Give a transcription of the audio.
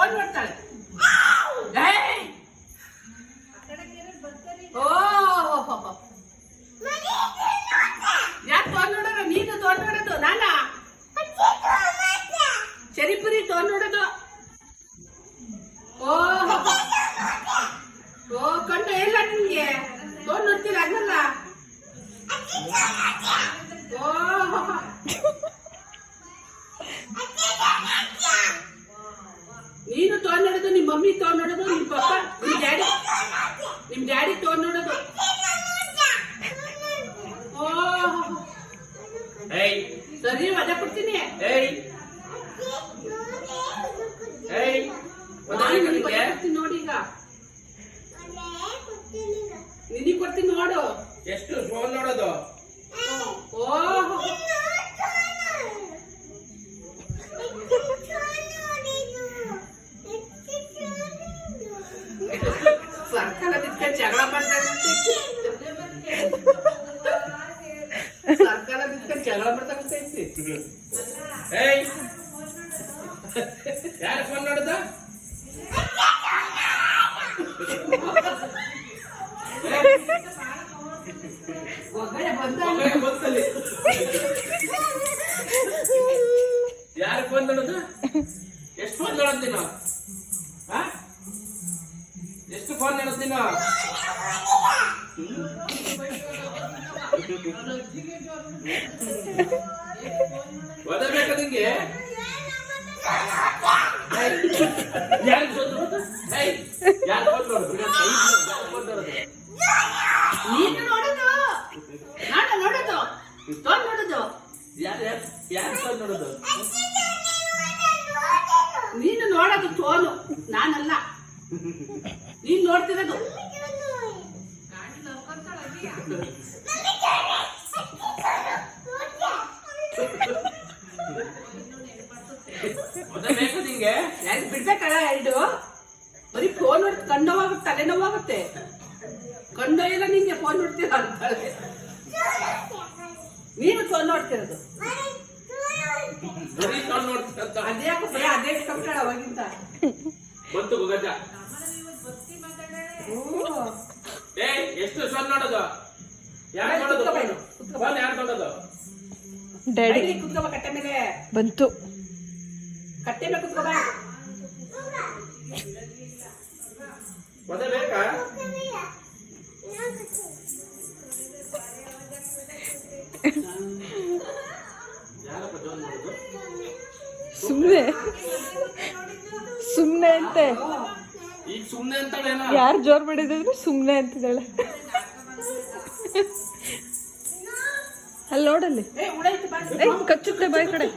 Phone ಮಾಡ್ತಾಳೆ. ಯಾಕೆ phone ನೋಡೋದು? ನೀನು ಫೋನ್ ನೋಡೋದು, ನಾನಾ ಚರಿಪುರಿ ಫೋನ್ ನೋಡೋದು. ಓ ಕಣ್ಣು ಇಲ್ಲ ನಿಮ್ಗೆ, ಫೋನ್ ನೋಡ್ತೀರ ಅದಲ್ಲ. ನೀನು ಫೋನ್ ನೋಡೋದು, ನಿಮ್ಮ ಮಮ್ಮಿ ಫೋನ್ ನೋಡೋದು, ನಿಮ್ಮ ಪಪ್ಪ ನಿಮ್ ಡ್ಯಾಡಿ ಫೋನ್ ನೋಡೋದು. ಸರಿ ಮಜಾ ಕೊಡ್ತೀನಿ. ನೋಡಿ ಈಗ ನಿನಗೆ ಕೊಡ್ತೀನಿ ನೋಡು. ಎಷ್ಟು ಫೋನ್ ನೋಡೋದು? ಸರ್ಕಾರದಿಂದ ಜಗಳ ಮಾಡ್ತಾಗಂತೆ, ಸರ್ಕಾರದಿಂದ ಜಗಳ ಮಾಡ್ತಾಗಂತೈತಿ. ಯಾರು ಫೋನ್ ನೋಡುದ? ಯಾರು ಫೋನ್ ನೋಡುದು? ಎಷ್ಟು ಫೋನ್ ನೋಡುತ್ತೀನೋ? ಎಷ್ಟು ಫೋನ್ ನೋಡುತ್ತೀನೋ? ಓದಬೇಕು ನಿಂಗೆ? ಯಾರು ಫೋನ್ ನೋಡುದು? ಯಾರು ಫೋನ್ ನೋಡುದು? ನೀನು ನೋಡುದು, ನಾನು ನೋಡುದು, ಫೋನ್ ನೋಡುದು. ಯಾರು ಫೋನ್ ನೋಡುದು? ನೀನು ನೋಡೋದು ಫೋನು, ನಾನಲ್ಲ. ನೀನ್ ನೋಡ್ತಿರೋದು. ಬೇಕು ನಿಂಗೆ? ಬಿಡ್ಬೇಕಲ್ಲ ಎರಡು. ಬರೀ ಫೋನ್ ನೋಡಿ ಕಣ್ಣೋವಾಗುತ್ತೆ, ತಲೆನೋವಾಗುತ್ತೆ. ಕಣ್ಣೊಯ್ಯಲ್ಲ ನಿಂಗೆ ಫೋನ್ ನೋಡ್ತೀರ ಅಂತಾಳೆ. ನೀನು ಫೋನ್ ನೋಡ್ತಿರೋದು. ಅದೇ ಅದೇ ಕಂಪ್ಲೇಂಟ್ ಅವಾಗಿಂದ ಬಂತು ಗಜ. ಎಷ್ಟು ಫೋನ್ ನೋಡೋದು? ಯಾರು ನೋಡೋದು? ಫೋನ್ ಯಾರು ನೋಡೋದು? ಡ್ಯಾಡಿ ಕುತ್ಕೋಬ, ಕಟ್ಟೆ ಮೇಲೆ ಬಂತು. ಕಟ್ಟೆ ಮೇಲೆ ಕುತ್ಕೋಬ. ಮದುವೆ ಬೇಕಾ? ಸುಮ್ನೆ ಸುಮ್ನೆ ಅಂತೆ. ಈಗ ಸುಮ್ನೆ ಅಂತಾಳೇನ? ಯಾರು ಜೋರ್ ಮಾಡಿದ್ರು ಸುಮ್ನೆ ಅಂತಿದ್ದಾಳೆ. ಅಲ್ಲಿ ನೋಡಲ್ಲಿ ಕಚ್ಚುತ್ತೆ ಬಾಯಿ ಕಡೆ.